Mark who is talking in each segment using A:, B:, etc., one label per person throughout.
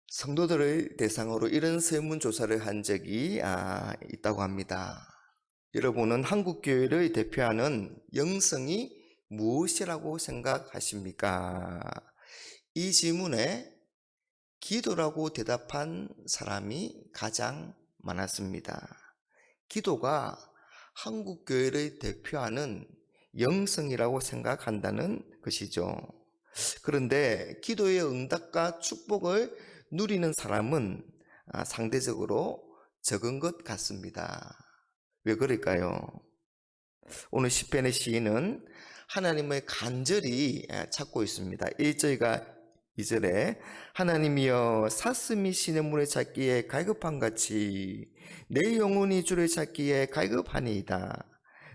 A: 성도들을 대상으로 이런 설문조사를 한 적이 있다고 합니다. 여러분은 한국교회를 대표하는 영성이 무엇이라고 생각하십니까? 이 질문에 기도라고 대답한 사람이 가장 많았습니다. 기도가 한국교회를 대표하는 영성이라고 생각한다는 것이죠. 그런데 기도의 응답과 축복을 누리는 사람은 상대적으로 적은 것 같습니다. 왜 그럴까요? 오늘 시편의 시인은 하나님을 간절히 찾고 있습니다. 1절과 2절에 하나님이여 사슴이 시냇물을 찾기에 갈급한같이 내 영혼이 주를 찾기에 갈급하니이다.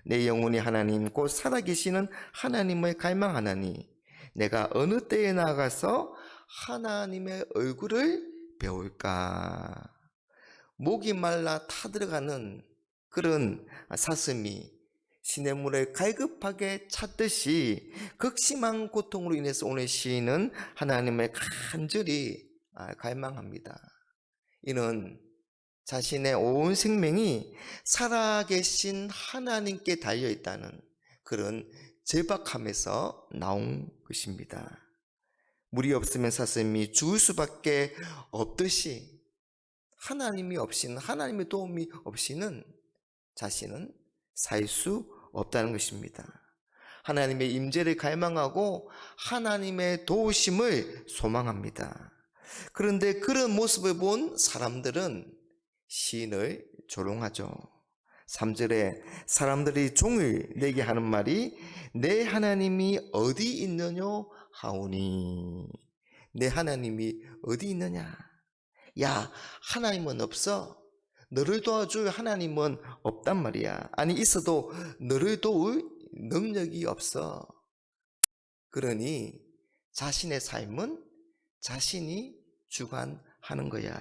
A: 내 영혼이 하나님 곧 살아계시는 하나님을 갈망하나니 내가 어느 때에 나가서 하나님의 얼굴을 배울까. 목이 말라 타들어가는 그런 사슴이 시냇물을 갈급하게 찾듯이 극심한 고통으로 인해서 오늘 시인은 하나님을 간절히 갈망합니다. 이는 자신의 온 생명이 살아계신 하나님께 달려있다는 그런 절박함에서 나온 것입니다. 물이 없으면 사슴이 죽을 수밖에 없듯이 하나님이 없이는, 하나님의 도움이 없이는 자신은 살 수 없다는 것입니다. 하나님의 임재를 갈망하고 하나님의 도우심을 소망합니다. 그런데 그런 모습을 본 사람들은 시인을 조롱하죠. 3절에 사람들이 종을 내게 하는 말이 내 하나님이 어디 있느냐 하오니. 내 하나님이 어디 있느냐. 야, 하나님은 없어. 너를 도와줄 하나님은 없단 말이야. 아니 있어도 너를 도울 능력이 없어. 그러니 자신의 삶은 자신이 주관하는 거야.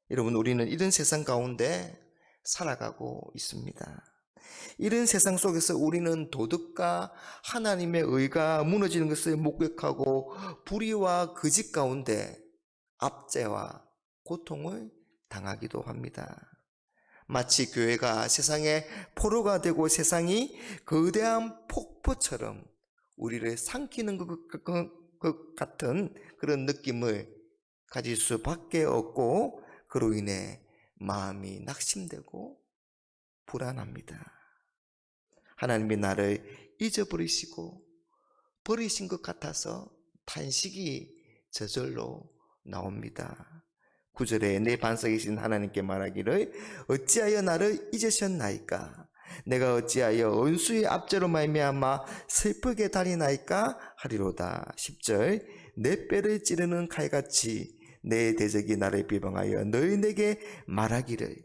A: 여러분, 우리는 이런 세상 가운데 살아가고 있습니다. 이런 세상 속에서 우리는 도덕과 하나님의 의가 무너지는 것을 목격하고 불의와 거짓 가운데 압제와 고통을 당하기도 합니다. 마치 교회가 세상의 포로가 되고 세상이 거대한 폭포처럼 우리를 삼키는 것 같은 그런 느낌을 가질 수밖에 없고 그로 인해 마음이 낙심되고 불안합니다. 하나님이 나를 잊어버리시고 버리신 것 같아서 탄식이 저절로 나옵니다. 9절에 내 반석에 계신 하나님께 말하기를 어찌하여 나를 잊으셨나이까. 내가 어찌하여 원수의 압제로 말미암아 슬프게 다니나이까 하리로다. 10절 내 뼈를 찌르는 칼같이 내 대적이 나를 비방하여 너희 내게 말하기를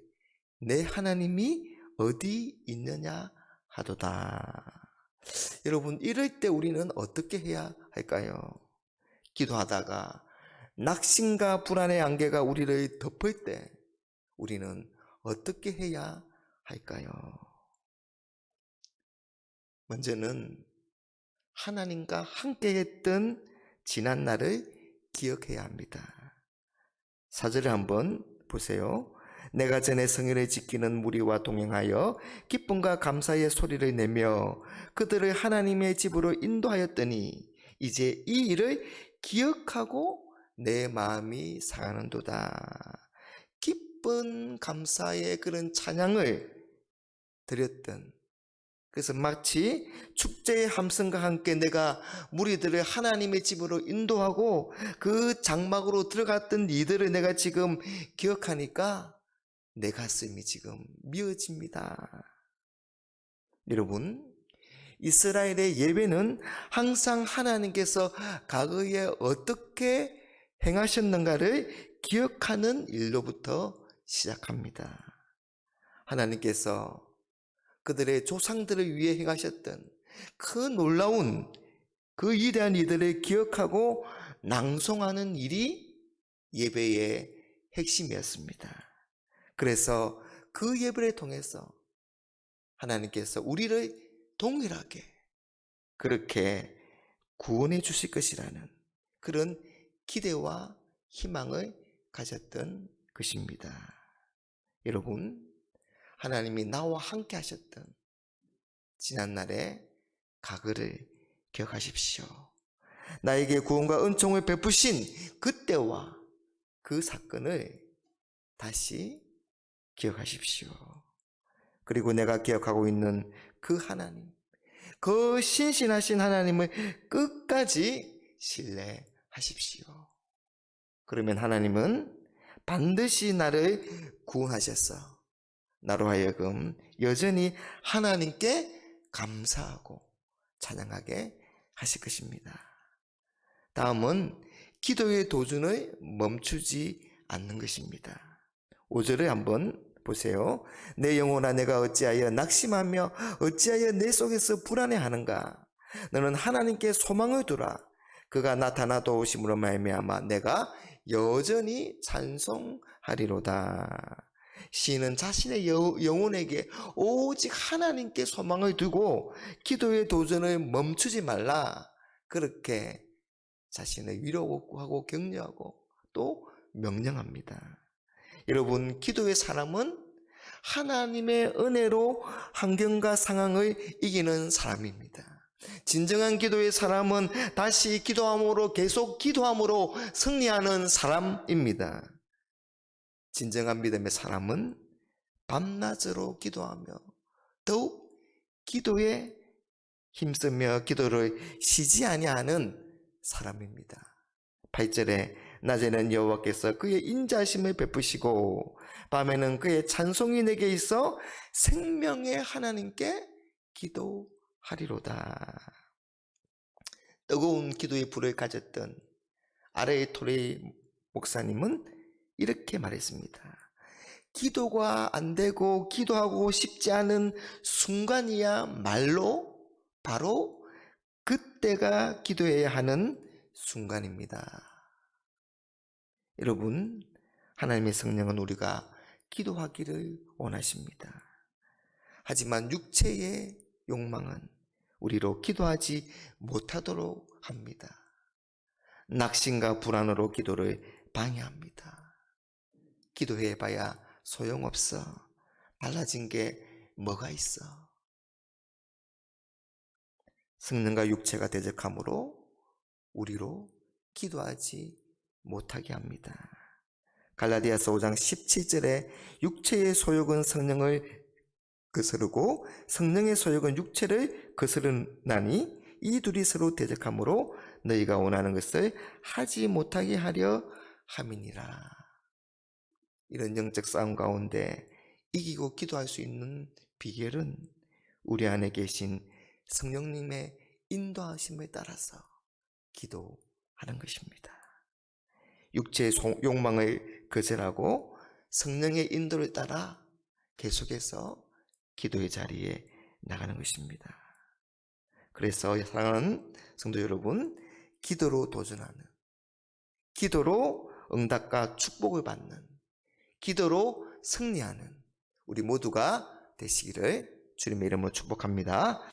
A: 내 하나님이 어디 있느냐 하도다. 여러분, 이럴 때 우리는 어떻게 해야 할까요? 기도하다가 낙심과 불안의 안개가 우리를 덮을 때 우리는 어떻게 해야 할까요? 먼저는 하나님과 함께 했던 지난 날을 기억해야 합니다. 4절을 한번 보세요. 내가 전에 성회를 지키는 무리와 동행하여 기쁨과 감사의 소리를 내며 그들을 하나님의 집으로 인도하였더니 이제 이 일을 기억하고 내 마음이 상하는도다. 기쁜 감사의 그런 찬양을 드렸던, 그래서 마치 축제의 함성과 함께 내가 무리들을 하나님의 집으로 인도하고 그 장막으로 들어갔던 이들을 내가 지금 기억하니까 내 가슴이 지금 미어집니다. 여러분, 이스라엘의 예배는 항상 하나님께서 과거에 어떻게 행하셨는가를 기억하는 일로부터 시작합니다. 하나님께서 그들의 조상들을 위해 행하셨던 그 놀라운 그 위대한 이들을 기억하고 낭송하는 일이 예배의 핵심이었습니다. 그래서 그 예배를 통해서 하나님께서 우리를 동일하게 그렇게 구원해 주실 것이라는 그런 기대와 희망을 가졌던 것입니다. 여러분, 하나님이 나와 함께 하셨던 지난날의 과거를 기억하십시오. 나에게 구원과 은총을 베푸신 그때와 그 사건을 다시 기억하십시오. 그리고 내가 기억하고 있는 그 하나님, 그 신실하신 하나님을 끝까지 신뢰하십시오. 그러면 하나님은 반드시 나를 구원하셔서 나로 하여금 여전히 하나님께 감사하고 찬양하게 하실 것입니다. 다음은 기도의 도전을 멈추지 않는 것입니다. 5절을 한번 보세요. 내 영혼아, 내가 어찌하여 낙심하며 어찌하여 내 속에서 불안해하는가? 너는 하나님께 소망을 두라. 그가 나타나 도우심으로 말미암아 내가 여전히 찬송하리로다. 시인은 자신의 영혼에게 오직 하나님께 소망을 두고 기도의 도전을 멈추지 말라, 그렇게 자신을 위로하고 격려하고 또 명령합니다. 여러분, 기도의 사람은 하나님의 은혜로 환경과 상황을 이기는 사람입니다. 진정한 기도의 사람은 다시 기도함으로, 계속 기도함으로 승리하는 사람입니다. 진정한 믿음의 사람은 밤낮으로 기도하며 더욱 기도에 힘쓰며 기도를 쉬지 아니하는 사람입니다. 8절에 낮에는 여호와께서 그의 인자하심을 베푸시고 밤에는 그의 찬송이 내게 있어 생명의 하나님께 기도하리로다. 뜨거운 기도의 불을 가졌던 아레이 토레이 목사님은 이렇게 말했습니다. 기도가 안 되고 기도하고 싶지 않은 순간이야 말로 바로 그때가 기도해야 하는 순간입니다. 여러분, 하나님의 성령은 우리가 기도하기를 원하십니다. 하지만 육체의 욕망은 우리로 기도하지 못하도록 합니다. 낙심과 불안으로 기도를 방해합니다. 기도해봐야 소용없어. 달라진 게 뭐가 있어? 성령과 육체가 대적함으로 우리로 기도하지 못하게 합니다. 갈라디아서 5장 17절에 육체의 소욕은 성령을 거스르고 성령의 소욕은 육체를 거스르나니 이 둘이 서로 대적함으로 너희가 원하는 것을 하지 못하게 하려 함이니라. 이런 영적 싸움 가운데 이기고 기도할 수 있는 비결은 우리 안에 계신 성령님의 인도하심에 따라서 기도하는 것입니다. 육체의 욕망을 거절하고 성령의 인도를 따라 계속해서 기도의 자리에 나가는 것입니다. 그래서 사랑하는 성도 여러분, 기도로 도전하는, 기도로 응답과 축복을 받는, 기도로 승리하는 우리 모두가 되시기를 주님의 이름으로 축복합니다.